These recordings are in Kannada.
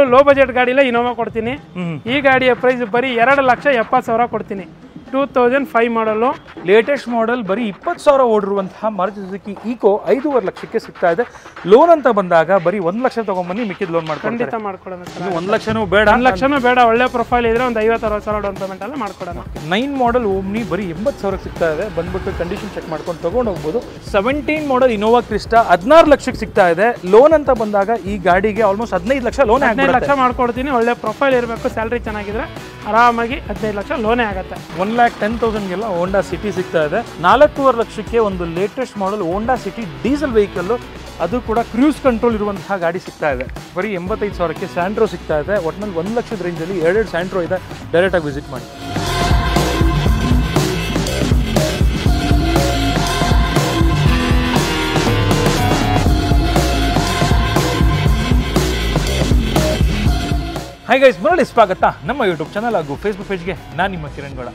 ಲೋ ಬಜೆಟ್ ಗಾಡಿಲೇ ಇನೋವಾ ಕೊಡ್ತೀನಿ. ಈ ಗಾಡಿಯ ಪ್ರೈಸ್ ಬರೀ 2,70,000 ಕೊಡ್ತೀನಿ. 2005 ಮಾಡಲು ಲೇಟೆಸ್ಟ್ ಮಾಡೆಲ್ ಬರೀ 20,000 ಓಡಿರುವಂತಹ ಮಾರುತಿ ಸುಜುಕಿ ಈಕೋ 5.5 ಲಕ್ಷಕ್ಕೆ ಸಿಗ್ತಾ ಇದೆ. ಲೋನ್ ಅಂತ ಬಂದಾಗ ಬರೀ 1 ಲಕ್ಷ ತಗೊಂಡ್ಬನ್ನಿ, ಮಿಕ್ಕಿದ ಲೋನ್ ಮಾಡ್ಕೊಂಡು ಖಂಡಿತ ಮಾಡ್ಕೊಡೋಣ ಸರ್. 1 ಲಕ್ಷನೂ ಬೇಡ, 1 ಲಕ್ಷನೂ ಬೇಡ, ಒಳ್ಳೆ ಪ್ರೊಫೈಲ್ ಇದ್ರೆ ಒಂದು 50-60,000 ಡೌನ್ ಪೇಮೆಂಟ್ ಎಲ್ಲ ಮಾಡ್ಕೊಡೋಣ. 9 ಮಾಡೆಲ್ ಓಮ್ನಿ ಬರೀ 80,000 ಸಿಗ್ತಾ ಇದೆ. ಬಂದ್ಬಿಟ್ಟು ಕಂಡೀಷನ್ ಚೆಕ್ ಮಾಡ್ಕೊಂಡು ತಗೊಂಡು ಹೋಗ್ಬೋದು. 17 ಮಾಡೆಲ್ ಇನೋವಾ ಕ್ರಿಸ್ಟಾ 16 ಲಕ್ಷಕ್ಕೆ ಸಿಗ್ತಾ ಇದೆ. ಲೋನ್ ಅಂತ ಬಂದಾಗ ಈ ಗಾಡಿಗೆ ಆಲ್ಮೋಸ್ಟ್ 15 ಲಕ್ಷ ಲೋನ್ 15 ಲಕ್ಷ ಮಾಡ್ಕೊಡ್ತೀನಿ. ಒಳ್ಳೆ ಪ್ರೊಫೈಲ್ ಇರಬೇಕು, ಸ್ಯಾಲ್ರಿ ಚೆನ್ನಾಗಿದ್ರೆ ಆರಾಮಾಗಿ 15 ಲಕ್ಷ ಲೋನೇ ಆಗುತ್ತೆ. 1,10,000ಗೆಲ್ಲ ಹೋಂಡಾ ಸಿಟಿ ಸಿಗ್ತಾ ಇದೆ. 4.5 ಲಕ್ಷಕ್ಕೆ ಒಂದು ಲೇಟೆಸ್ಟ್ ಮಾಡೆಲ್ ಹೋಂಡಾ ಸಿಟಿ ಡೀಸೆಲ್ ವೆಹಿಕಲ್, ಅದು ಕೂಡ ಕ್ರೂಸ್ ಕಂಟ್ರೋಲ್ ಇರುವಂತಹ ಗಾಡಿ ಸಿಗ್ತಾ ಇದೆ. ಬರೀ 85,000ಕ್ಕೆ ಸ್ಯಾಂಟ್ರೋ ಸಿಗ್ತಾ ಇದೆ. ಒಟ್ಟಿನಲ್ಲಿ 1 ಲಕ್ಷದ ರೇಂಜಲ್ಲಿ 2 ಸ್ಯಾಂಟ್ರೋ ಇದೆ. ಡೈರೆಕ್ಟಾಗಿ ವಿಸಿಟ್ ಮಾಡಿ. ಹಾಯ್ ಗೈಸ್, ಮರಳಿ ಸ್ವಾಗತ ನಮ್ಮ ಯೂಟ್ಯೂಬ್ ಚಾನಲ್ ಹಾಗೂ ಫೇಸ್ಬುಕ್ ಪೇಜ್ಗೆ. ನಾನು ನಿಮ್ಮ ಕಿರಣ್ ಗೌಡ.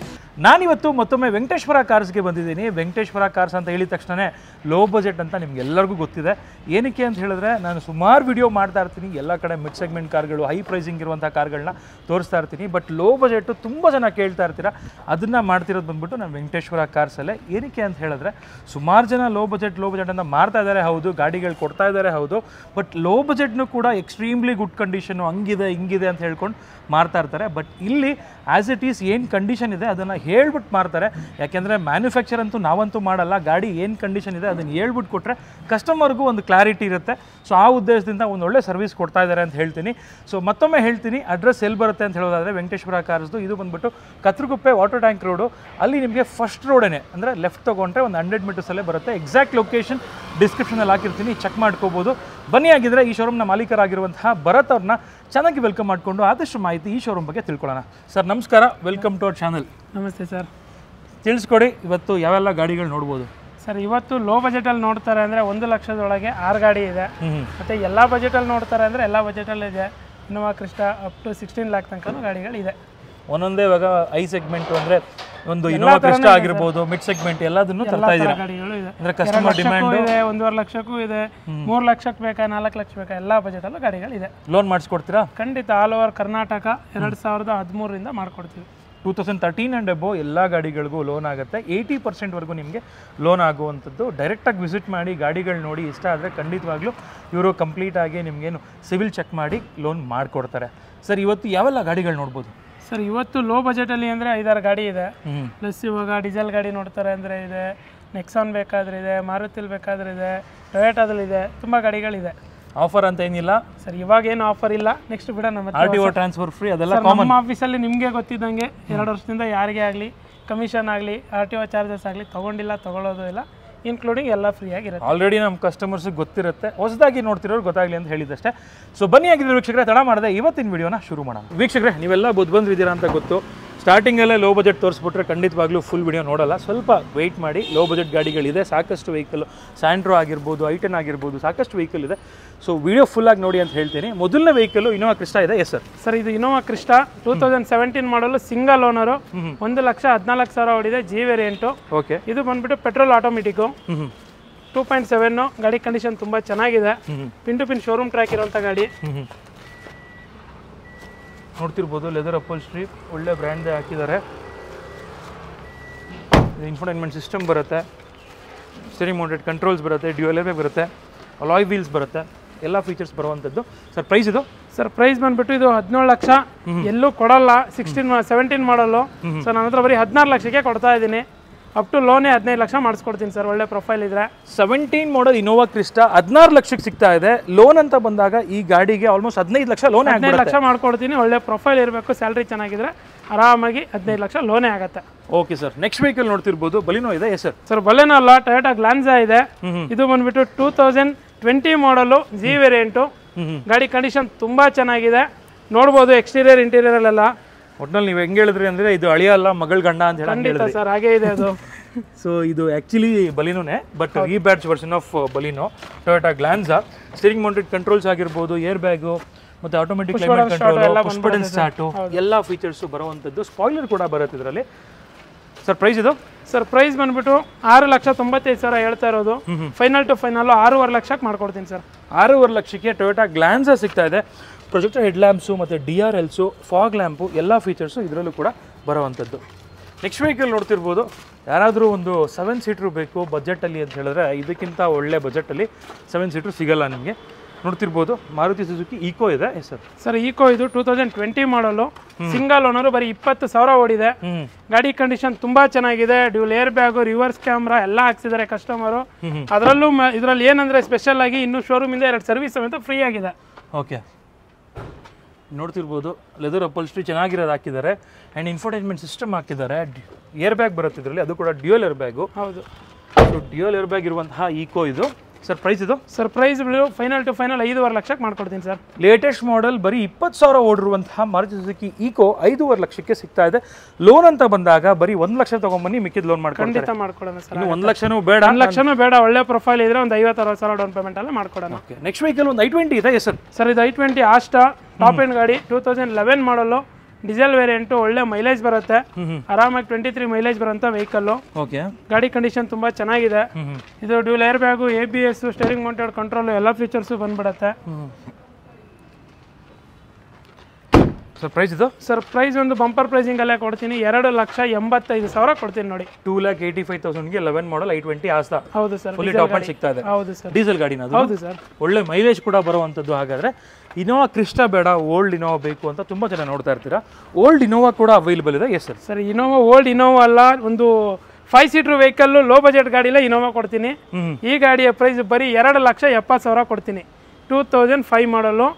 ನಾನಿವತ್ತು ಮತ್ತೊಮ್ಮೆ ವೆಂಕಟೇಶ್ವರ ಕಾರ್ಸ್ಗೆ ಬಂದಿದ್ದೀನಿ. ವೆಂಕಟೇಶ್ವರ ಕಾರ್ಸ್ ಅಂತ ಹೇಳಿದ ತಕ್ಷಣ ಲೋ ಬಜೆಟ್ ಅಂತ ನಿಮ್ಗೆಲ್ಲರಿಗೂ ಗೊತ್ತಿದೆ. ಏನಕ್ಕೆ ಅಂತ ಹೇಳಿದ್ರೆ, ನಾನು ಸುಮಾರು ವಿಡಿಯೋ ಮಾಡ್ತಾ ಇರ್ತೀನಿ. ಎಲ್ಲ ಕಡೆ ಮಿಡ್ ಸೆಗ್ಮೆಂಟ್ ಕಾರ್ಗಳು, ಹೈ ಪ್ರೈಸಿಂಗ್ ಇರುವಂಥ ಕಾರ್ಗಳನ್ನ ತೋರಿಸ್ತಾ ಇರ್ತೀನಿ. ಬಟ್ ಲೋ ಬಜೆಟು ತುಂಬ ಜನ ಕೇಳ್ತಾ ಇರ್ತೀರ. ಅದನ್ನು ಮಾಡ್ತಿರೋದು ಬಂದ್ಬಿಟ್ಟು ನಾನು ವೆಂಕಟೇಶ್ವರ ಕಾರ್ಸಲ್ಲೇ. ಏನಕ್ಕೆ ಅಂತ ಹೇಳಿದ್ರೆ, ಸುಮಾರು ಜನ ಲೋ ಬಜೆಟ್ ಅಂತ ಮಾರ್ತಾ ಇದ್ದಾರೆ, ಹೌದು, ಗಾಡಿಗಳು ಕೊಡ್ತಾ ಇದ್ದಾರೆ, ಹೌದು. ಬಟ್ ಲೋ ಬಜೆಟ್ನು ಕೂಡ ಎಕ್ಸ್ಟ್ರೀಮ್ಲಿ ಗುಡ್ ಕಂಡೀಷನು, ಹಂಗಿದೆ ಹಿಂಗಿದೆ ಅಂತ ಹೇಳ್ಕೊಂಡು ಮಾರ್ತಾ ಇರ್ತಾರೆ. ಬಟ್ ಇಲ್ಲಿ ಆ್ಯಸ್ ಇಟ್ ಈಸ್ ಏನು ಕಂಡೀಷನ್ ಇದೆ ಅದನ್ನು ಹೇಳ್ಬಿಟ್ಟು ಮಾರ್ತಾರೆ. ಯಾಕೆಂದರೆ ಮ್ಯಾನುಫ್ಯಾಕ್ಚರ್ ಅಂತೂ ನಾವಂತೂ ಮಾಡಲ್ಲ. ಗಾಡಿ ಏನು ಕಂಡೀಷನ್ ಇದೆ ಅದನ್ನು ಹೇಳ್ಬಿಟ್ಟು ಕೊಟ್ಟರೆ ಕಸ್ಟಮರ್ಗೂ ಒಂದು ಕ್ಲಾರಿಟಿ ಇರುತ್ತೆ. ಸೊ ಆ ಉದ್ದೇಶದಿಂದ ಒಂದು ಒಳ್ಳೆ ಸರ್ವಿಸ್ ಕೊಡ್ತಾ ಇದ್ದಾರೆ ಅಂತ ಹೇಳ್ತೀನಿ. ಸೊ ಮತ್ತೊಮ್ಮೆ ಹೇಳ್ತೀನಿ, ಅಡ್ರೆಸ್ ಎಲ್ಲಿ ಬರುತ್ತೆ ಅಂತ ಹೇಳೋದಾದರೆ ವೆಂಕಟೇಶ್ವರ ಕಾರ್ಸ್ದು ಇದು ಬಂದುಬಿಟ್ಟು ಕತ್ರಗುಪ್ಪೆ ವಾಟರ್ ಟ್ಯಾಂಕ್ ರೋಡು. ಅಲ್ಲಿ ನಿಮಗೆ ಫಸ್ಟ್ ರೋಡೇ, ಅಂದರೆ ಲೆಫ್ಟ್ ತೊಗೊಂಡ್ರೆ ಒಂದು 100 ಮೀಟರ್ಸಲ್ಲೇ ಬರುತ್ತೆ. ಎಕ್ಸಾಕ್ಟ್ ಲೊಕೇಶನ್ ಡಿಸ್ಕ್ರಿಪ್ಷನಲ್ಲಿ ಹಾಕಿರ್ತೀನಿ, ಚೆಕ್ ಮಾಡ್ಕೋಬೋದು. ಬನ್ನಿ, ಆಗಿದ್ರೆ ಈ ಶೋರೂಮ್ನ ಮಾಲೀಕರಾಗಿರುವಂತಹ ಭರತ್ ಅವ್ರನ್ನ ಚೆನ್ನಾಗಿ ವೆಲ್ಕಮ್ ಮಾಡಿಕೊಂಡು ಆದಷ್ಟು ಮಾಹಿತಿ ಈ ಶೋರೂಮ್ ಬಗ್ಗೆ ತಿಳ್ಕೊಳ್ಳೋಣ. ಸರ್ ನಮಸ್ಕಾರ, ವೆಲ್ಕಮ್ ಟು ಅವರ್ ಚಾನಲ್. ನಮಸ್ತೆ ಸರ್. ತಿಳಿಸ್ಕೊಡಿ, ಇವತ್ತು ಯಾವೆಲ್ಲ ಗಾಡಿಗಳು ನೋಡ್ಬೋದು? ಸರ್, ಇವತ್ತು ಲೋ ಬಜೆಟಲ್ಲಿ ನೋಡ್ತಾರೆ ಅಂದರೆ 1 ಲಕ್ಷದೊಳಗೆ 6 ಗಾಡಿ ಇದೆ. ಮತ್ತು ಎಲ್ಲ ಬಜೆಟಲ್ಲಿ ನೋಡ್ತಾರೆ ಅಂದರೆ ಎಲ್ಲ ಬಜೆಟಲ್ಲಿ ಇದೆ. Innova Crysta up to 16 lakh ತನಕ ಗಾಡಿಗಳಿದೆ. ಒಂದೊಂದೇ ಇವಾಗ ಐ ಸೆಗ್ಮೆಂಟ್ ಅಂದರೆ ಒಂದು ಇನೋವಾ ಕ್ರಿಸ್ಟಾ ಆಗಿರ್ಬೋದು, ಮಿಡ್ ಸೆಗ್ಮೆಂಟ್ ಎಲ್ಲದನ್ನು ತರ್ತಾ ಇದ್ದೀರಾ? ಗಾಡಿಗಳು ಇದೆ. ಅಂದರೆ ಕಸ್ಟಮರ್ ಡಿಮ್ಯಾಂಡ್ ಇದೆ, 1.5 ಲಕ್ಷಕ್ಕೂ ಇದೆ, 3 ಲಕ್ಷಕ್ಕೆ ಬೇಕಾ, 4 ಲಕ್ಷ ಬೇಕಾ, ಎಲ್ಲ ಬಜೆಟಲ್ಲೂ ಗಾಡಿಗಳಿದೆ. ಲೋನ್ ಮಾಡಿಸ್ಕೊಡ್ತೀರಾ? ಖಂಡಿತ. ಆಲ್ ಓವರ್ ಕರ್ನಾಟಕ 2013ರಿಂದ ಮಾಡ್ಕೊಡ್ತೀವಿ. 2013 ಆ್ಯಂಡ್ ಅಬೋ ಎಲ್ಲ ಗಾಡಿಗಳಿಗೂ ಲೋನ್ ಆಗುತ್ತೆ. 80% ನಿಮಗೆ ಲೋನ್ ಆಗುವಂಥದ್ದು. ಡೈರೆಕ್ಟಾಗಿ ವಿಸಿಟ್ ಮಾಡಿ, ಗಾಡಿಗಳು ನೋಡಿ, ಇಷ್ಟ ಆದರೆ ಖಂಡಿತವಾಗ್ಲೂ ಇವರು ಕಂಪ್ಲೀಟಾಗಿ ನಿಮಗೇನು ಸಿವಿಲ್ ಚೆಕ್ ಮಾಡಿ ಲೋನ್ ಮಾಡಿಕೊಡ್ತಾರೆ. ಸರ್, ಇವತ್ತು ಯಾವೆಲ್ಲ ಗಾಡಿಗಳು ನೋಡ್ಬೋದು? ಸರ್, ಇವತ್ತು ಲೋ ಬಜೆಟಲ್ಲಿ ಅಂದರೆ 5-6 ಗಾಡಿ ಇದೆ. ಪ್ಲಸ್ ಇವಾಗ ಡೀಸೆಲ್ ಗಾಡಿ ನೋಡ್ತಾರೆ ಅಂದರೆ ಇದೆ, ನೆಕ್ಸಾನ್ ಬೇಕಾದ್ರೆ ಇದೆ, ಮಾರುತಿಲ್ ಬೇಕಾದ್ರೆ ಇದೆ, ಟೊಯೋಟಾದಲ್ಲಿ ಇದೆ, ತುಂಬ ಗಾಡಿಗಳಿದೆ. ಆಫರ್ ಅಂತ ಏನಿಲ್ಲ ಸರ್, ಇವಾಗ ಏನು ಆಫರ್ ಇಲ್ಲ. ನೆಕ್ಸ್ಟ್ ಬಿಡ ನಮ್ಮ RTO ಟ್ರಾನ್ಸ್ಫರ್ ಫ್ರೀ, ಅದೆಲ್ಲ ನಮ್ಮ ಆಫೀಸಲ್ಲಿ ನಿಮಗೆ ಗೊತ್ತಿದ್ದಂಗೆ 2 ವರ್ಷದಿಂದ ಯಾರಿಗೇ ಆಗಲಿ ಕಮಿಷನ್ ಆಗಲಿ RTO ಚಾರ್ಜಸ್ ಆಗಲಿ ತೊಗೊಂಡಿಲ್ಲ, ತೊಗೊಳ್ಳೋದು ಇಲ್ಲ, ಇನ್ಕ್ಲೂಡಿಂಗ್ ಎಲ್ಲ ಫ್ರೀ ಆಗಿರುತ್ತೆ. ಆಲ್ರೆಡಿ ನಮ್ಮ ಕಸ್ಟಮರ್ಸ್ಗೆ ಗೊತ್ತಿರುತ್ತೆ, ಹೊಸದಾಗಿ ನೋಡ್ತಿರೋರು ಗೊತ್ತಾಗಲಿ ಅಂತ ಹೇಳಿದಷ್ಟೇ. ಸೊ ಬನ್ನಿ, ಆಗಿದ್ರೆ ವೀಕ್ಷಕರೇ, ತಡ ಮಾಡದೆ ಇವತ್ತಿನ ವಿಡಿಯೋನ ಶುರು ಮಾಡೋಣ. ವೀಕ್ಷಕರೇ, ನೀವೆಲ್ಲ ಬಂದಿದ್ದೀರಾ ಅಂತ ಗೊತ್ತು. ಸ್ಟಾರ್ಟಿಂಗಲ್ಲೇ ಲೋ ಬಜೆಟ್ ತೋರಿಸ್ಬಿಟ್ರೆ ಖಂಡಿತವಾಗ್ಲೂ ಫುಲ್ ವಿಡಿಯೋ ನೋಡಲ್ಲ. ಸ್ವಲ್ಪ ವೆಯ್ಟ್ ಮಾಡಿ. ಲೋ ಬಜೆಟ್ ಗಾಡಿಗಳಿದೆ, ಸಾಕಷ್ಟು ವೆಹಿಕಲ್, ಸ್ಯಾಂಟ್ರೋ ಆಗಿರ್ಬೋದು, ಐಟನ್ ಆಗಿರ್ಬೋದು, ಸಾಕಷ್ಟು ವೆಹಿಕಲ್ ಇದೆ. ಸೊ ವಿಡಿಯೋ ಫುಲ್ಲಾಗಿ ನೋಡಿ ಅಂತ ಹೇಳ್ತೀನಿ. ಮೊದಲನೇ ವೆಹಿಕಲ್ ಇನೋವಾ ಕ್ರಿಸ್ಟಾ ಇದೆ. Yes sir. ಸರ್, ಇದು ಇನೋವಾ ಕ್ರಿಸ್ಟಾ 2017 ಮಾಡಲು ಸಿಂಗಲ್ ಓನರು, 1,14,000 ಓಡಿದೆ, ಜಿ ವೇರಿಯಂಟು. ಓಕೆ. ಇದು ಬಂದ್ಬಿಟ್ಟು ಪೆಟ್ರೋಲ್ ಆಟೋಮೆಟಿಕ್ಕು, 2.7. ಗಾಡಿ ಕಂಡೀಷನ್ ತುಂಬ ಚೆನ್ನಾಗಿದೆ. Pin to pin showroom track ಇರುವಂಥ ಗಾಡಿ. ನೋಡ್ತಿರ್ಬೋದು, ಲೆದರ್ ಅಪೋಲ್ಸ್ಟ್ರಿ ಒಳ್ಳೆ ಬ್ರ್ಯಾಂಡ್ದೇ ಹಾಕಿದ್ದಾರೆ. ಇನ್ಫೋಟೈನ್ಮೆಂಟ್ ಸಿಸ್ಟಮ್ ಬರುತ್ತೆ, ಸ್ಟೀರಿಂಗ್ ಮೌಂಟೆಡ್ ಕಂಟ್ರೋಲ್ಸ್ ಬರುತ್ತೆ, ಡ್ಯುಯಲ್ ಏರ್ಬ್ಯಾಗ್ ಬರುತ್ತೆ, ಅಲಾಯ್ ವೀಲ್ಸ್ ಬರುತ್ತೆ, ಎಲ್ಲ ಫೀಚರ್ಸ್ ಬರುವಂಥದ್ದು. ಸರ್, ಪ್ರೈಸ್ ಇದು? ಸರ್, ಪ್ರೈಸ್ ಬಂದ್ಬಿಟ್ಟು ಇದು 17 ಲಕ್ಷ. ಎಲ್ಲೂ ಕೊಡಲ್ಲ. 17 ಮಾಡಲು. ಸೊ ನನ್ನ ಹತ್ರ ಬರೀ 16 ಲಕ್ಷಕ್ಕೆ ಕೊಡ್ತಾ ಇದ್ದೀನಿ. ಅಪ್ ಟು ಲೋನೇ 15 ಲಕ್ಷ ಮಾಡಿಸ್ಕೊಡ್ತೀನಿ ಸರ್, ಒಳ್ಳೆ ಪ್ರೊಫೈಲ್ ಇದ್ರೆ. 17 ಮಾಡಲ್ ಇನೋವಾ ಕ್ರಿಸ್ಟಾ 16 ಲಕ್ಷಕ್ಕೆ ಸಿಗ್ತಾ ಇದೆ. ಲೋನ್ ಅಂತ ಬಂದಾಗ ಈ ಗಾಡಿಗೆ ಆಲ್ಮೋಸ್ಟ್ 15 ಲಕ್ಷ ಲೋನ್. 15 ಲಕ್ಷ ಮಾಡ್ಕೊಡ್ತೀನಿ. ಒಳ್ಳೆ ಪ್ರೊಫೈಲ್ ಇರಬೇಕು, ಸ್ಯಾಲ್ರಿ ಚೆನ್ನಾಗಿದ್ರೆ ಆರಾಮಾಗಿ 15 ಲಕ್ಷ ಲೋನೇ ಆಗುತ್ತೆ. Okay sir. ನೆಕ್ಸ್ಟ್ ವೆಹಿಕಲ್ ನೋಡ್ತಿರ್ಬೋದು, ಬಲಿನೋ ಇದೆ. Yes sir. ಸರ್, ಬಲೆನೋ ಅಲ್ಲ, ಟೊಯೋಟಾ ಗ್ಲಾನ್ಸಾ ಇದೆ. ಇದು ಬಂದ್ಬಿಟ್ಟು 2020 ಮಾಡಲು, ಜಿ ವೇರಿಯಂಟು. ಗಾಡಿ ಕಂಡೀಷನ್ ತುಂಬಾ ಚೆನ್ನಾಗಿದೆ, ನೋಡ್ಬೋದು ಎಕ್ಸ್ಟೀರಿಯರ್ ಇಂಟೀರಿಯರ್. ಒಟ್ನಲ್ಲಿ ನೀವು ಹೆಂಗೆ ಹೇಳಿದ್ರಿ ಅಂದರೆ ಇದು ಅಳಿಯ ಅಲ್ಲ, ಮಗಳ ಗಂಡ ಅಂತ ಹೇಳಿ. ಸರ್, ಹಾಗೇ ಇದೆ ಅದು. ಸೊ ಇದು ಆ್ಯಕ್ಚುಲಿ ಬಲಿನೋನೇ, but rebadge version of Baleno. Toyota Glanza. Steering mounted controls ಆಗಿರ್ಬೋದು, ಏರ್ ಬ್ಯಾಗು, ಮತ್ತು automatic climate control, push button start, ಎಲ್ಲ ಫೀಚರ್ಸು ಬರುವಂಥದ್ದು. ಸ್ಪಾಯ್ಲರ್ ಕೂಡ ಬರುತ್ತೆ ಇದರಲ್ಲಿ. ಸರ್, ಪ್ರೈಸ್ ಇದು? ಸರ್, ಪ್ರೈಸ್ ಬಂದ್ಬಿಟ್ಟು 6,95,000 ಹೇಳ್ತಾ ಇರೋದು. ಫೈನಲ್ ಟು ಫೈನಲ್ 6.5 ಲಕ್ಷಕ್ಕೆ ಮಾಡ್ಕೊಡ್ತೀನಿ ಸರ್. 6.5 ಲಕ್ಷಕ್ಕೆ ಟೊಯೋಟಾ ಗ್ಲಾನ್ಸಾ ಸಿಗ್ತಾ ಇದೆ. ಪ್ರೊಜೆಕ್ಟರ್ ಹೆಡ್ ಲ್ಯಾಂಪ್ಸು ಮತ್ತು DRLಸು ಫಾಗ್ ಲ್ಯಾಂಪು ಎಲ್ಲ ಫೀಚರ್ಸು ಇದರಲ್ಲೂ ಕೂಡ ಬರೋವಂಥದ್ದು. ನೆಕ್ಸ್ಟ್ ವೆಹಿಕಲ್ ನೋಡ್ತಿರ್ಬೋದು, ಯಾರಾದರೂ ಒಂದು 7 ಸೀಟ್ರು ಬೇಕು ಬಜೆಟಲ್ಲಿ ಅಂತ ಹೇಳಿದ್ರೆ ಇದಕ್ಕಿಂತ ಒಳ್ಳೆ ಬಜೆಟಲ್ಲಿ 7 ಸೀಟ್ರು ಸಿಗಲ್ಲ ನಿಮಗೆ. ನೋಡ್ತಿರ್ಬೋದು ಮಾರುತಿ ಸುಜುಕಿ ಈಕೋ ಇದೆ ಸರ್. ಸರ್ ಈಕೋ ಇದು 2020 ಮಾಡಲು, ಸಿಂಗಲ್ ಓನರು, ಬರೀ 20,000 ಓಡಿದೆ. ಗಾಡಿ ಕಂಡೀಷನ್ ತುಂಬಾ ಚೆನ್ನಾಗಿದೆ. Dual air bag, reverse camera ಎಲ್ಲ ಹಾಕ್ಸಿದ್ದಾರೆ ಕಸ್ಟಮರು. ಅದರಲ್ಲೂ ಇದರಲ್ಲಿ ಏನಂದ್ರೆ ಸ್ಪೆಷಲ್ ಆಗಿ ಇನ್ನು ಶೋರೂಮ್ ಇಂದ 2 ಸರ್ವಿಸ್ ಸಮೇತ ಫ್ರೀ ಆಗಿದೆ. ಓಕೆ, ನೋಡ್ತಿರ್ಬೋದು ಲೆದರ್ ಅಪಲ್ಸ್ಟ್ರಿ ಚೆನ್ನಾಗಿರೋದು ಹಾಕಿದ್ದಾರೆ ಆ್ಯಂಡ್ ಇನ್ಫೋಟೈನ್ಮೆಂಟ್ ಸಿಸ್ಟಮ್ ಹಾಕಿದ್ದಾರೆ. ಏರ್ ಬ್ಯಾಗ್ ಬರುತ್ತೆ ಇದರಲ್ಲಿ, ಅದು ಕೂಡ ಡ್ಯೂಯಲ್ ಏರ್ ಬ್ಯಾಗು. ಹೌದು, ಡ್ಯೂಯಲ್ ಏರ್ ಬ್ಯಾಗ್ ಇರುವಂತಹ ಈಕೋ ಇದು. ಸರ್ ಪ್ರೈಸ್ ಇದು? Sir price final to final 5.5 ಲಕ್ಷಕ್ಕೆ ಮಾಡ್ಕೊಡ್ತೀನಿ ಸರ್. ಲೇಟೆಸ್ಟ್ ಮಾಡೆಲ್ ಬರೀ 20,000 ಓಡಿರುವಂತಹ ಮಾರುತಿ ಸುಜುಕಿ ಈಕೋ 5.5 ಲಕ್ಷಕ್ಕೆ ಸಿಗ್ತಾ ಇದೆ. ಲೋನ್ ಅಂತ ಬಂದಾಗ ಬರೀ 1 ಲಕ್ಷ ತಗೊಂಬನ್ನಿ, ಮಿಕ್ಕಿದ ಲೋನ್ ಮಾಡ್ಕೊಡ್ತಾರೆ. ಖಂಡಿತ ಮಾಡ್ಕೊಡೋಣ ಸರ್. 1 ಲಕ್ಷನೂ ಬೇಡ, 1 ಲಕ್ಷನೂ ಬೇಡ, ಒಳ್ಳೆ ಪ್ರೊಫೈಲ್ ಇದ್ರೆ ಒಂದು 50-60,000 ಡೌನ್ ಪೇಮೆಂಟ್ ಅಲ್ಲೇ ಮಾಡ್ಕೊಡೋಣ. ನೆಕ್ಸ್ಟ್ ವೆಹಿಕಲ್ ಒಂದು i20 ಇದೆ ಸರ್. ಸರ್ ಇದು i20 ಆಸ್ಟಾ ಟಾಪ್ ಎಂಡ್ ಗಾಡಿ, 2011 ಮಾಡಲು, ಡೀಸೆಲ್ ವೇರಿಯಂಟು, ಒಳ್ಳೆ ಮೈಲೇಜ್ ಬರುತ್ತೆ. ಆರಾಮಾಗಿ 23 ಮೈಲೇಜ್ ಬರುವಂತ ವೆಹಿಕಲ್. ಓಕೆ, ಗಾಡಿ ಕಂಡೀಷನ್ ತುಂಬಾ ಚೆನ್ನಾಗಿದೆ. ಇದು dual air bag, ABS, steering mounted control ಎಲ್ಲ ಫೀಚರ್ಸ್ ಬಂದ್ಬಿಡುತ್ತೆ. ಸರ್ ಪ್ರೈಸ್ ಇದು? ಸರ್ ಪ್ರೈಸ್ ಒಂದು ಬಂಪರ್ ಪ್ರೈಸಿಂಗ್ ಅಲ್ಲೇ ಕೊಡ್ತೀನಿ, 2,85,000 ಕೊಡ್ತೀನಿ ನೋಡಿ. 2,85,000ಗೆ 11 ಮಾಡಲ್ i20 ಆಸ್ತಾ. ಹೌದು ಸರ್, ಫುಲ್ಲಿ ಟಾಪ್ ಅಲ್ಲಿ ಸಿಗ್ತಾ ಇದೆ. ಹೌದು ಸರ್, ಡೀಸೆಲ್ ಗಾಡಿನ ಅದು? ಹೌದು ಸರ್. ಒಳ್ಳೆ ಮೈಲೇಜ್ ಕೂಡ ಬರುವಂಥದ್ದು. ಹಾಗಾದ್ರೆ ಇನೋವಾ ಕ್ರಿಸ್ಟಾ ಬೇಡ, ಓಲ್ಡ್ ಇನೋವಾ ಬೇಕು ಅಂತ ತುಂಬಾ ಜನ ನೋಡ್ತಾ ಇರ್ತೀರಾ. ಓಲ್ಡ್ ಇನೋವಾ ಕೂಡ ಅವೈಲೇಬಲ್ ಇದೆ. Yes sir. Sir Innova old Innova ಅಲ್ಲ, ಒಂದು 5 ಸೀಟರ್ ವೆಹಿಕಲ್ ಲೋ ಬಜೆಟ್ ಗಾಡಿಲ್ಲ ಇನೋವಾ ಕೊಡ್ತೀನಿ. ಈ ಗಾಡಿಯ ಪ್ರೈಸ್ ಬರೀ 2,70,000 ಕೊಡ್ತೀನಿ. 2005 ಮಾಡಲು,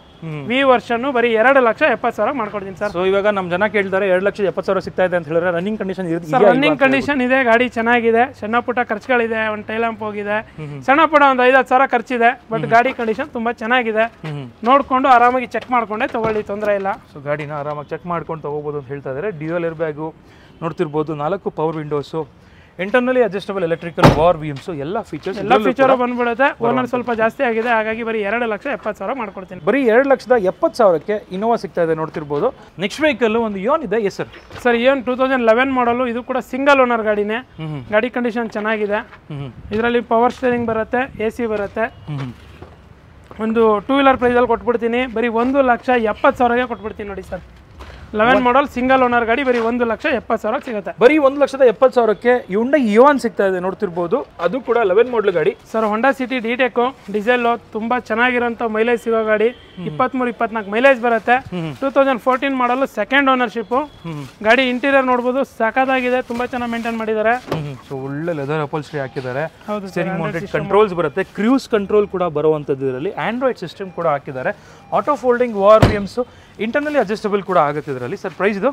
ವಿ ವರ್ಷನ್, ಬರೀ 2,70,000 ಮಾಡ್ಕೊಡ್ತೀನಿ ಸರ್. ಸೊ ಇವಾಗ ನಮ್ಮ ಜನ ಕೇಳ್ತಾರೆ 2,70,000 ಸಿಗ್ತಾ ಇದೆ ಅಂತ ಹೇಳಿದ್ರೆ ರನ್ನಿಂಗ್ ಕಂಡೀಷನ್ ಇರುತ್ತೆ? ರನ್ನಿಂಗ್ ಕಂಡೀಷನ್ ಇದೆ, ಗಾಡಿ ಚೆನ್ನಾಗಿದೆ, ಸಣ್ಣ ಪುಟ್ಟ ಖರ್ಚುಗಳಿದೆ, ಒಂದು ಟೈಲ್ ಲ್ಯಾಂಪ್ ಹೋಗಿದೆ, ಸಣ್ಣ ಪುಟ್ಟ ಒಂದು 5,000 ಖರ್ಚಿದೆ. ಬಟ್ ಗಾಡಿ ಕಂಡೀಷನ್ ತುಂಬಾ ಚೆನ್ನಾಗಿದೆ. ನೋಡ್ಕೊಂಡು ಆರಾಮಾಗಿ ಚೆಕ್ ಮಾಡ್ಕೊಂಡೆ ತಗೊಳ್ಳಿ, ತೊಂದರೆ ಇಲ್ಲ. ಸೊ ಗಾಡಿನ ಆರಾಮಾಗಿ ಚೆಕ್ ಮಾಡ್ಕೊಂಡು ತಗೋಬಹುದು ಅಂತ ಹೇಳ್ತಾ ಇದ್ದಾರೆ. ಡ್ಯೂಯಲ್ ಏರ್ ಬ್ಯಾಗು ನೋಡ್ತಿರ್ಬೋದು, 4 power windows, internally adjustable electrical ORVMs, ಎಲ್ಲ ಫೀಚರ್ ಬಂದ್ಬಿಡುತ್ತೆ. ಓನರ್ ಸ್ವಲ್ಪ ಜಾಸ್ತಿ ಆಗಿದೆ, ಹಾಗಾಗಿ ಬರೀ 2,70,000 ಮಾಡ್ಕೊಡ್ತೀನಿ. ಬರೀ 2,70,000ಕ್ಕೆ ಇನೋವಾ ಸಿಗ್ತಾ ಇದೆ. ನೋಡ್ತಿರ್ಬೋದು ನೆಕ್ಸ್ಟ್ ವೆಹಿಕಲ್ ಒಂದು ಯೋನ್ ಇದೆ. Yes sir. ಸರ್ ಯೋನ್ 2011 ಮಾಡಲು, ಇದು ಕೂಡ ಸಿಂಗಲ್ ಓನರ್ ಗಾಡಿನೇ. ಗಾಡಿ ಕಂಡೀಷನ್ ಚೆನ್ನಾಗಿದೆ. ಇದರಲ್ಲಿ ಪವರ್ ಸ್ಟೇರಿಂಗ್ ಬರುತ್ತೆ, AC ಬರುತ್ತೆ. ಒಂದು 2 ವೀಲರ್ ಪ್ರೈಸಲ್ಲಿ ಕೊಟ್ಬಿಡ್ತೀನಿ, ಬರೀ 1,70,000ಗೆ ಕೊಟ್ಬಿಡ್ತೀನಿ ನೋಡಿ ಸರ್. 11 ಮಾಡಲ್ ಸಿಂಗಲ್ ಓನರ್ ಗಾಡಿ, ಬರೀ 1,70,000 ಸಿಗುತ್ತೆ. ಬರೀ 1,70,000ಕ್ಕೆ ಹ್ಯುಂಡೈ ಇವಾನ್ ಸಿಗ್ತಾ ಇದೆ. ನೋಡ್ತಿರ್ಬೋದು ಅದು ಕೂಡ 11 ಮಾಡಲ್ ಗಾಡಿ ಸರ್. ಹೊಂಡಾ ಸಿಟಿ ಡಿಟೆಕ್ ಡೀಸೆಲ್, ತುಂಬಾ ಚೆನ್ನಾಗಿರೋಂಥ ಮೈಲೇಜ್ ಸಿಗೋ ಗಾಡಿ, 23-24 ಮೈಲೇಜ್ ಬರುತ್ತೆ. 2014 ಮಾಡಲು, ಸೆಕೆಂಡ್ ಓನರ್ಶಿಪ್ ಗಾಡಿ. ಇಂಟೀರಿಯರ್ ನೋಡ್ಬೋದು, ಸಖತ್ತಾಗಿದೆ, ತುಂಬಾ ಚೆನ್ನಾಗಿ ಮೇಂಟೈನ್ ಮಾಡಿದ್ದಾರೆ. ಸೊ ಒಳ್ಳೆ ಲೆದರ್ ಅಪಲ್ಸ್ಟ್ರಿ ಹಾಕಿದ್ದಾರೆ. ಸ್ಟೇರಿಂಗ್ ಮೌಂಟೆಡ್ ಕಂಟ್ರೋಲ್ಸ್ ಬರುತ್ತೆ, ಕ್ರೂಸ್ ಕಂಟ್ರೋಲ್ ಕೂಡ ಬರುವಂಥದ್ದು. ಇದರಲ್ಲಿ ಆಂಡ್ರಾಯ್ಡ್ ಸಿಸ್ಟಮ್ ಕೂಡ ಹಾಕಿದ್ದಾರೆ. Auto folding ORVMs, internally adjustable ಕೂಡ ಆಗುತ್ತೆ ಇದರಲ್ಲಿ. ಸರ್ ಪ್ರೈಸ್ ಇದು?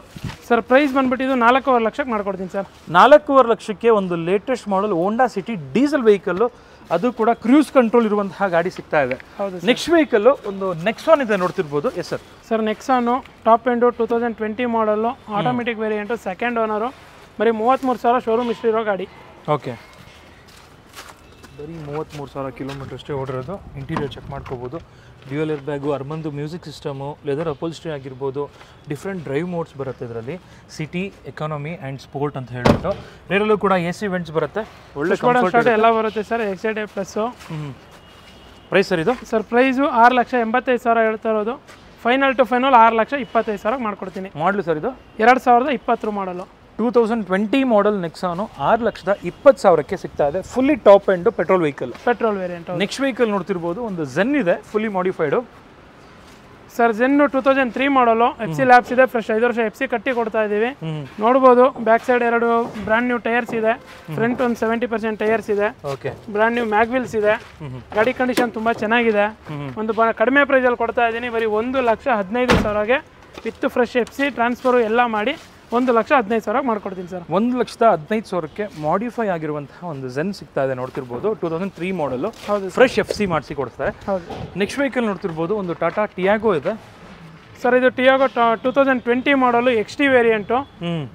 ಸರ್ ಪ್ರೈಸ್ ಬಂದ್ಬಿಟ್ಟು 4.5 ಲಕ್ಷಕ್ಕೆ ಮಾಡ್ಕೊಡ್ತೀನಿ ಸರ್. 4.5 ಲಕ್ಷಕ್ಕೆ ಒಂದು latest model Honda City diesel vehicle, ಅದು ಕೂಡ ಕ್ರೂಸ್ ಕಂಟ್ರೋಲ್ ಇರುವಂತಹ ಗಾಡಿ ಸಿಗ್ತಾ ಇದೆ. ನೆಕ್ಸ್ಟ್ ವೆಹಿಕಲ್ ಒಂದು ನೆಕ್ಸಾನ್ ಇದೆ. ನೋಡ್ತಿರ್ಬೋದು. Yes sir. Sir Nexon top end 2020 model, automatic variant, second owner, ಬರೀ 33,000 ಶೋರೂಮ್ ಹಿಸ್ಟ್ರಿ ಇರೋ ಗಾಡಿ. ಓಕೆ, ಬರೀ 33,000 ಕಿಲೋಮೀಟರ್ ಅಷ್ಟೇ ಓಡಿರೋದು. ಇಂಟೀರಿಯರ್ ಚೆಕ್ ಮಾಡ್ಕೋಬೋದು. ಡ್ಯೂಯಲ್ ಏರ್ ಬ್ಯಾಗು, ಅರ್ಮಂದು ಮ್ಯೂಸಿಕ್ ಸಿಸ್ಟಮು, ಲೆದರ್ ಅಪೋಲ್ಸ್ಟ್ರಿ ಆಗಿರ್ಬೋದು, ಡಿಫ್ರೆಂಟ್ ಡ್ರೈವ್ ಮೋಡ್ಸ್ ಬರುತ್ತೆ ಇದರಲ್ಲಿ, ಸಿಟಿ, ಎಕಾನಮಿ ಆ್ಯಂಡ್ ಸ್ಪೋರ್ಟ್ ಅಂತ ಹೇಳ್ಬಿಟ್ಟು. ರೇರಲ್ಲೂ ಕೂಡ AC ವೆಂಟ್ಸ್ ಬರುತ್ತೆ, ಒಳ್ಳೆ ಕಂಫರ್ಟ್ ಎಲ್ಲ ಬರುತ್ತೆ sir. XZA plus. Price sir ಇದು? ಸರ್ ಪ್ರೈಸು 6,85,000 ಹೇಳ್ತಾ ಇರೋದು. ಫೈನಲ್ ಟು ಫೈನಲ್ 6,25,000 ಮಾಡ್ಕೊಡ್ತೀನಿ. ಮಾಡಲು ಸರ್ ಇದು 2020 ಮಾಡಲು, 2020 ಮಾಡಲ್ ನೆಕ್ಸಾನು 6,20,000ಕ್ಕೆ ಸಿಗ್ತಾ ಇದೆ. Fully top end petrol vehicle, petrol variant. Next vehicle ನೋಡ್ತಿರ್ಬೋದು, ಒಂದು ಝೆನ್ ಇದೆ, ಫುಲ್ಲಿ ಮಾಡಿಫೈಡು. ಸರ್ ಝೆನ್ 2003 ಮಾಡಲು, FC ಲ್ಯಾಬ್ಸ್ ಇದೆ, ಫ್ರೆಶ್ 5 ವರ್ಷ FC ಕಟ್ಟಿ ಕೊಡ್ತಾ ಇದ್ದೀವಿ. ನೋಡ್ಬೋದು back side 2 brand new tyres ಇದೆ, ಫ್ರಂಟ್ ಒಂದು 70% ಟೈರ್ಸ್ ಇದೆ, ಬ್ರ್ಯಾಂಡ್ ನ್ಯೂ ಮ್ಯಾಗ್ವಿಲ್ಸ್ ಇದೆ. ಗಾಡಿ ಕಂಡೀಷನ್ ತುಂಬಾ ಚೆನ್ನಾಗಿದೆ. ಒಂದು ಕಡಿಮೆ ಪ್ರೈಸಲ್ಲಿ ಕೊಡ್ತಾ ಇದ್ದೀನಿ, ಬರೀ 1,15,000ಗೆ ವಿತ್ ಫ್ರೆಶ್ FC ಟ್ರಾನ್ಸ್ಫರು ಎಲ್ಲ ಮಾಡಿ 1,15,000 ಮಾಡ್ಕೊಡ್ತೀನಿ ಸರ್. 1,15,000ಕ್ಕೆ ಮಾಡಿಫೈ ಆಗಿರುವಂತಹ ಒಂದು ಝೆನ್ ಸಿಗ್ತಾ ಇದೆ. ನೋಡ್ತಿರ್ಬೋದು 2003 ಮಾಡಲು, ಫ್ರೆಶ್ FC ಮಾಡಿಸಿ ಕೊಡ್ತಾರೆ. ನೆಕ್ಸ್ಟ್ ವೆಹಿಕಲ್ ನೋಡ್ತಿರ್ಬೋದು, ಒಂದು ಟಾಟಾ ಟಿಯಾಗೋ ಇದೆ. ಸರ್ ಇದು ಟಿಯಾಗೋ 2020 ಮಾಡಲು, XT ವೇರಿಯಂಟು.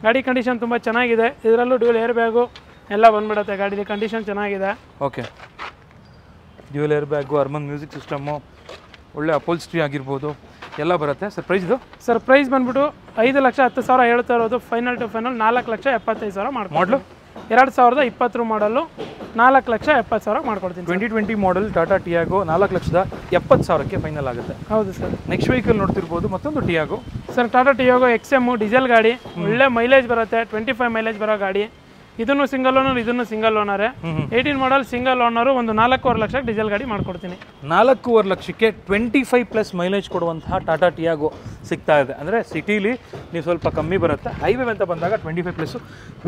ಗಾಡಿ ಕಂಡೀಷನ್ ತುಂಬ ಚೆನ್ನಾಗಿದೆ. ಇದರಲ್ಲೂ ಡ್ಯೂಯಲ್ ಏರ್ ಬ್ಯಾಗು ಎಲ್ಲ ಬಂದ್ಬಿಡುತ್ತೆ. ಗಾಡಿ ಕಂಡೀಷನ್ ಚೆನ್ನಾಗಿದೆ. Okay, dual air bag, Armaan music system, ಒಳ್ಳೆ ಅಪೋಲ್ಸ್ಟ್ರಿ ಆಗಿರ್ಬೋದು, ಎಲ್ಲ ಬರುತ್ತೆ. ಸರ್ ಪ್ರೈಸ್ ಇದು? ಸರ್ ಪ್ರೈಸ್ ಬಂದ್ಬಿಟ್ಟು 5,10,000 ಹೇಳ್ತಾ ಇರೋದು. ಫೈನಲ್ ಟು ಫೈನಲ್ 4,75,000 ಮಾಡಲು. 2020 ಮಾಡಲು 4,70,000 ಮಾಡ್ಕೊಡ್ತೀನಿ. 2020 ಮಾಡೆಲ್ ಟಾಟಾ ಟಿಯಾಗೋ 4,70,000ಕ್ಕೆ ಫೈನಲ್ ಆಗುತ್ತೆ. ಹೌದು ಸರ್. ನೆಕ್ಸ್ಟ್ ವೆಹಿಕಲ್ ನೋಡ್ತಿರ್ಬೋದು ಮತ್ತೊಂದು Tiago. Sir Tata Tiago XM diesel ಗಾಡಿ, ಒಳ್ಳೆ ಮೈಲೇಜ್ ಬರುತ್ತೆ, 25 ಮೈಲೇಜ್ ಬರೋ ಗಾಡಿ. ಇದನ್ನು ಸಿಂಗಲ್ ಓನರ್, ಇದನ್ನು ಸಿಂಗಲ್ ಓನರೇ. 18 ಮಾಡಲ್ ಸಿಂಗಲ್ ಓನರು, ಒಂದು 4.5 ಲಕ್ಷಕ್ಕೆ ಡೀಸೆಲ್ ಗಾಡಿ ಮಾಡ್ಕೊಡ್ತೀನಿ. 4.5 ಲಕ್ಷಕ್ಕೆ 25+ ಮೈಲೇಜ್ ಕೊಡುವಂತಹ ಟಾಟಾ ಟಿಯಾಗೋ ಸಿಗ್ತಾ ಇದೆ. ಅಂದರೆ ಸಿಟಿಲಿ ನೀವು ಸ್ವಲ್ಪ ಕಮ್ಮಿ ಬರುತ್ತೆ, ಹೈವೇ ಅಂತ ಬಂದಾಗ 25+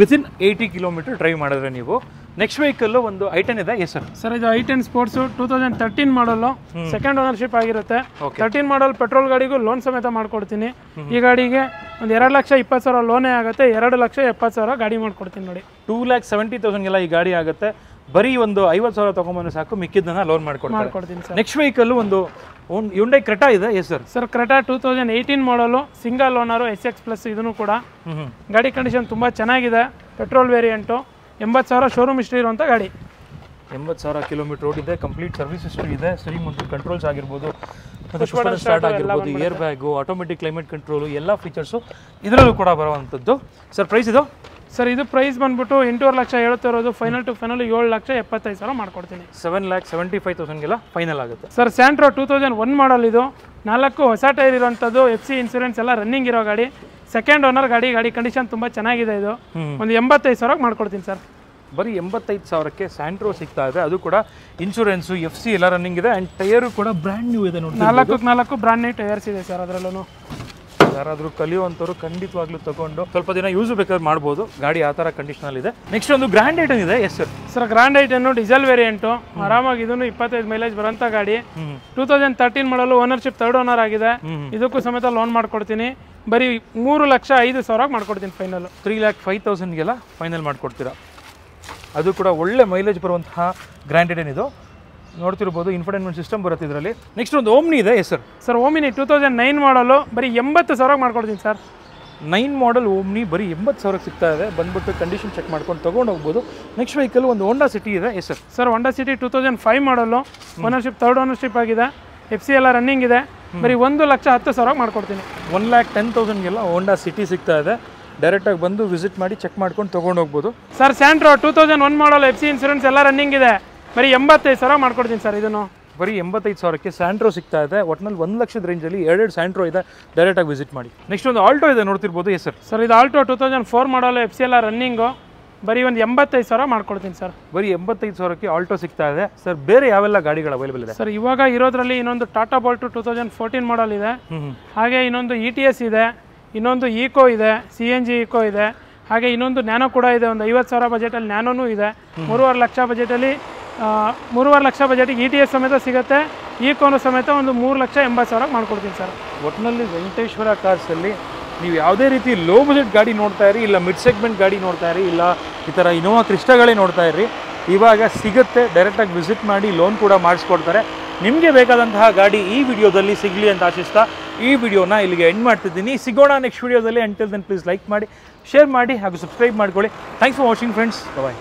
ವಿತಿನ್ 80 ಕಿಲೋಮೀಟರ್ ಡ್ರೈವ್ ಮಾಡಿದ್ರೆ ನೀವು. ನೆಕ್ಸ್ಟ್ ವೆಹಿಕಲ್ಲು ಒಂದು i10 ಇದೆ. Yes sir. ಸರ್ ಇದು i10 ಸ್ಪೋರ್ಟ್ಸು 2013 ಮಾಡಲು, ಸೆಕೆಂಡ್ ಓನರ್ಶಿಪ್ ಆಗಿರುತ್ತೆ. 13 ಮಾಡಲ್ ಪೆಟ್ರೋಲ್ ಗಾಡಿಗೂ ಲೋನ್ ಸಮೇತ ಮಾಡ್ಕೊಡ್ತೀನಿ. ಈ ಗಾಡಿಗೆ ಒಂದು 2,20,000 ಲೋನೇ ಆಗುತ್ತೆ, 2,70,000 ಗಾಡಿ ಮಾಡ್ಕೊಡ್ತೀನಿ ನೋಡಿ. 2,70,000ಗೆಲ್ಲ ಈ ಗಾಡಿ ಆಗುತ್ತೆ. ಬರೀ ಒಂದು 50,000 ತೊಗೊಂಬಂದ್ರೆ ಸಾಕು, ಮಿಕ್ಕಿದ್ದನ್ನ ಲೋನ್ ಮಾಡ್ಕೊಡ್ತೀನಿ ಸರ್. ನೆಕ್ಸ್ಟ್ ವೆಹಿಕಲ್ ಒಂದು ಹ್ಯುಂಡೈ ಕ್ರೆಟಾ ಇದೆ. Yes sir. ಸರ್ ಕ್ರೆಟಾ 2018 ಮಾಡಲು, ಸಿಂಗಲ್ ಓನರು, SX+ ಇದನ್ನು ಕೂಡ. ಗಾಡಿ ಕಂಡೀಷನ್ ತುಂಬ ಚೆನ್ನಾಗಿದೆ, ಪೆಟ್ರೋಲ್ ವೇರಿಯಂಟು, 80,000 ಶೋರೂಮ್ ಹಿಸ್ಟ್ರಿ ಇರುವಂಥ ಗಾಡಿ. 80,000 ಕಿಲೋಮೀಟರ್ ರೋಡ್ ಇದೆ, ಕಂಪ್ಲೀಟ್ ಸರ್ವಿಸ್ ಹಿಸ್ಟ್ರಿ ಇದೆ. ಸರಿ, ಮತ್ತು ಕಂಟ್ರೋಲ್ಸ್ ಆಗಿರ್ಬೋದು, ಸ್ಟಾರ್ಟ್ ಆಗಿರ್ಬೋದು, air bag, automatic climate control, ಎಲ್ಲ ಫೀಚರ್ಸು ಇದರಲ್ಲೂ ಕೂಡ ಬರುವಂಥದ್ದು. ಸರ್ ಪ್ರೈಸ್ ಇದು? ಸರ್ ಇದು ಪ್ರೈಸ್ ಬಂದ್ಬಿಟ್ಟು 8.5 ಲಕ್ಷ ಹೇಳ್ತಾ ಇರೋದು, ಫೈನಲ್ ಟು ಫೈನಲ್ 7,75,000 ಮಾಡ್ಕೊಡ್ತೀನಿ. 7,75,000ಗೆಲ್ಲ ಫೈನಲ್ ಆಗುತ್ತೆ. ಸರ್ ಸ್ಯಾಂಟ್ರೋ 2001 ಮಾಡಲ್, ಇದು 4 ಹೊಸ ಟೈರ್ ಇರೋಂಥದ್ದು, FC ಇನ್ಸೂರೆನ್ಸ್ ಎಲ್ಲ ರನ್ನಿಂಗ್ ಇರೋ ಗಾಡಿ, ಸೆಕೆಂಡ್ ಓನರ್ ಗಾಡಿ. ಗಾಡಿ ಕಂಡೀಷನ್ ತುಂಬ ಚೆನ್ನಾಗಿದೆ. ಇದು ಒಂದು 85,000 ಮಾಡ್ಕೊಡ್ತೀನಿ ಸರ್. ಬರೀ 85,000ಕ್ಕೆ ಸ್ಯಾಂಟ್ರೋ ಸಿಗ್ತಾ ಇದೆ, ಅದು ಕೂಡ ಇನ್ಶೂರೆನ್ಸು, FC ಎಲ್ಲ ರನ್ನಿಂಗ್ ಇದೆ. ಆ್ಯಂಡ್ ಟೈರು ಕೂಡ ಬ್ರ್ಯಾಂಡ್ ನ್ಯೂ ಇದೆ ನೋಡಿ. 4 ಬ್ರ್ಯಾಂಡ್ ನ್ಯೂ ಟೈರ್ಸ್ ಇದೆ ಸರ್ ಅದರಲ್ಲೂ. ಯಾರಾದರೂ ಕಲಿಯುವಂಥವ್ರು ಖಂಡಿತವಾಗ್ಲೂ ತಗೊಂಡು ಸ್ವಲ್ಪ ದಿನ ಯೂಸ್ ಬೇಕಾದ್ರೆ ಮಾಡ್ಬೋದು. ಗಾಡಿ ಆ ಥರ ಕಂಡೀಷನಲ್ಲಿ ಇದೆ. ನೆಕ್ಸ್ಟ್ ಒಂದು ಗ್ರ್ಯಾಂಡ್ i10 ಇದೆ. Yes sir. Sir grand i10 diesel variant, ಆರಾಮಾಗಿ ಇದನ್ನು 25 ಮೈಲೇಜ್ ಬರೋಂಥ ಗಾಡಿ. 2013 ಮಾಡಲು, ಓನರ್ಶಿಪ್ 3rd ಓನರ್ ಆಗಿದೆ. ಇದಕ್ಕೂ ಸಮೇತ ಲೋನ್ ಮಾಡ್ಕೊಡ್ತೀನಿ. ಬರೀ 3,05,000 ಮಾಡ್ಕೊಡ್ತೀನಿ ಫೈನಲ್. 3,05,000ಗೆಲ್ಲ ಫೈನಲ್ ಮಾಡ್ಕೊಡ್ತೀರಾ. ಅದು ಕೂಡ ಒಳ್ಳೆ ಮೈಲೇಜ್ ಬರುವಂತಹ ಗ್ರ್ಯಾಂಡ್ i10 ಇದು. ನೋಡ್ತಿರ್ಬೋದು, ಇನ್ಫೋಟೈನ್ಮೆಂಟ್ ಸಿಸ್ಟಮ್ ಬರುತ್ತೆ ಇದರಲ್ಲಿ. ನೆಕ್ಸ್ಟ್ ಒಂದು ಓಮ್ನಿ ಇದೆ. Yes sir. ಸರ್ ಓಮಿನಿ 2009 ಮಾಡಲು, ಬರೀ 80,000 ಮಾಡ್ಕೊಡ್ತೀನಿ ಸರ್. 9 ಮಾಡಲ್ ಓಮ್ನಿ ಬರೀ 80,000 ಸಿಗ್ತಾ ಇದೆ. ಬಂದ್ಬಿಟ್ಟು ಕಂಡೀಷನ್ ಚೆಕ್ ಮಾಡ್ಕೊಂಡು ತೊಗೊಂಡು ಹೋಗ್ಬೋದು. ನೆಕ್ಸ್ಟ್ ವೆಹಿಕಲ್ ಒಂದು ಹೋಂಡಾ ಸಿಟಿ ಇದೆ. Yes sir. Sir Honda City 2005 ಮಾಡಲು, ಓನರ್ಶಿಪ್ 3rd ಓನರ್ಶಿಪ್ ಆಗಿದೆ, FC ಎಲ್ಲ ರನ್ನಿಂಗ್ ಇದೆ. ಬರೀ 1,10,000 ಮಾಡ್ಕೊಡ್ತೀನಿ. 1,10,000ಗೆಲ್ಲ ಹೋಂಡಾ ಸಿಟಿ ಸಿಗ್ತಾ ಇದೆ. ಡೈರೆಕ್ಟಾಗಿ ಬಂದು ವಿಸಿಟ್ ಮಾಡಿ ಚೆಕ್ ಮಾಡ್ಕೊಂಡು ತೊಗೊಂಡು ಹೋಗ್ಬೋದು. ಸರ್ ಸ್ಯಾಂಟ್ರೋ 2001 ಮಾಡಲು, FC ಇನ್ಸೂರೆನ್ಸ್ ಎಲ್ಲ ರನ್ನಿಂಗ್ ಇದೆ. ಬರೀ 85,000 ಮಾಡ್ಕೊಡ್ತೀನಿ ಸರ್. ಇದನ್ನು ಬರೀ 85,000ಕ್ಕೆ ಸ್ಯಾಂಟ್ರೋ ಸಿಗ್ತಾ ಇದೆ. ಒಟ್ಟಿನಲ್ಲಿ 1 ಲಕ್ಷದ ರೇಂಜಲ್ಲಿ 2 ಸ್ಯಾಂಟ್ರೋ ಇದೆ. ಡೈರೆಕ್ಟಾಗಿ ವಿಸಿಟ್ ಮಾಡಿ. ನೆಕ್ಸ್ಟ್ ಒಂದು ಆಲ್ಟೋ ಇದೆ, ನೋಡ್ತಿರ್ಬೋದು. Yes sir. ಸರ್ ಇದು ಆಲ್ಟೋ 2004 ಮಾಡಲು, FC ಎಲ್ಲ ರನ್ನಿಂಗು. ಬರೀ ಒಂದು 85,000 ಮಾಡ್ಕೊಡ್ತೀನಿ ಸರ್. ಬರೀ 85,000ಕ್ಕೆ ಆಲ್ಟೋ ಸಿಗ್ತಾ ಇದೆ. ಸರ್ ಬೇರೆ ಯಾವೆಲ್ಲ ಗಾಡಿಗಳು ಅವೈಲೇಬಲ್ ಇದೆ? ಸರ್ ಇವಾಗ ಇರೋದ್ರಲ್ಲಿ ಇನ್ನೊಂದು ಟಾಟಾ ಬೋಲ್ಟು 2014 ಮಾಡಲ್ ಇದೆ. ಹಾಗೆ ಇನ್ನೊಂದು ETS ಇದೆ, ಇನ್ನೊಂದು ಈಕೋ ಇದೆ, CNG ಈಕೋ ಇದೆ. ಹಾಗೆ ಇನ್ನೊಂದು ನ್ಯಾನೋ ಕೂಡ ಇದೆ. ಒಂದು 50,000 ಬಜೆಟಲ್ಲಿ ನ್ಯಾನೋನೂ ಇದೆ. 3.5 ಲಕ್ಷ ಬಜೆಟಲ್ಲಿ 3.5 ಲಕ್ಷ ಬಜೆಟಿಗೆ ETS ಸಮೇತ ಸಿಗುತ್ತೆ. ಈಕೋನು ಸಮೇತ ಒಂದು 3,80,000 ಮಾಡ್ಕೊಡ್ತೀನಿ ಸರ್. ಒಟ್ಟಿನಲ್ಲಿ ವೆಂಕಟೇಶ್ವರ ಕಾರ್ಸಲ್ಲಿ ನೀವು ಯಾವುದೇ ರೀತಿ ಲೋ ಬಜೆಟ್ ಗಾಡಿ ನೋಡ್ತಾ ಇರಿ, ಇಲ್ಲ ಮಿಡ್ ಸೆಗ್ಮೆಂಟ್ ಗಾಡಿ ನೋಡ್ತಾ ಇರಿ, ಇಲ್ಲ ಈ ಥರ ಇನೋವಾ ಕ್ರಿಸ್ಟಾಗಳೇ ನೋಡ್ತಾ ಇರಿ, ಇವಾಗ ಸಿಗುತ್ತೆ. ಡೈರೆಕ್ಟಾಗಿ ವಿಸಿಟ್ ಮಾಡಿ ಲೋನ್ ಕೂಡ ಮಾಡಿಸ್ಕೊಡ್ತಾರೆ. ನಿಮಗೆ ಬೇಕಾದಂತಹ ಗಾಡಿ ಈ ವಿಡಿಯೋದಲ್ಲಿ ಸಿಗಲಿ ಅಂತ ಆಶಿಸ್ತಾ ಈ ವಿಡಿಯೋನ ಇಲ್ಲಿಗೆ ಎಂಡ್ ಮಾಡ್ತಿದ್ದೀನಿ. ಸಿಗೋಣ ನೆಕ್ಸ್ಟ್ ವಿಡಿಯೋದಲ್ಲಿ. ಅಂಟಿಲ್ ದೆನ್ ಪ್ಲೀಸ್ ಲೈಕ್ ಮಾಡಿ, ಶೇರ್ ಮಾಡಿ ಹಾಗೂ ಸಬ್ಸ್ಕ್ರೈಬ್ ಮಾಡ್ಕೊಳ್ಳಿ. Thanks for watching friends. Bye.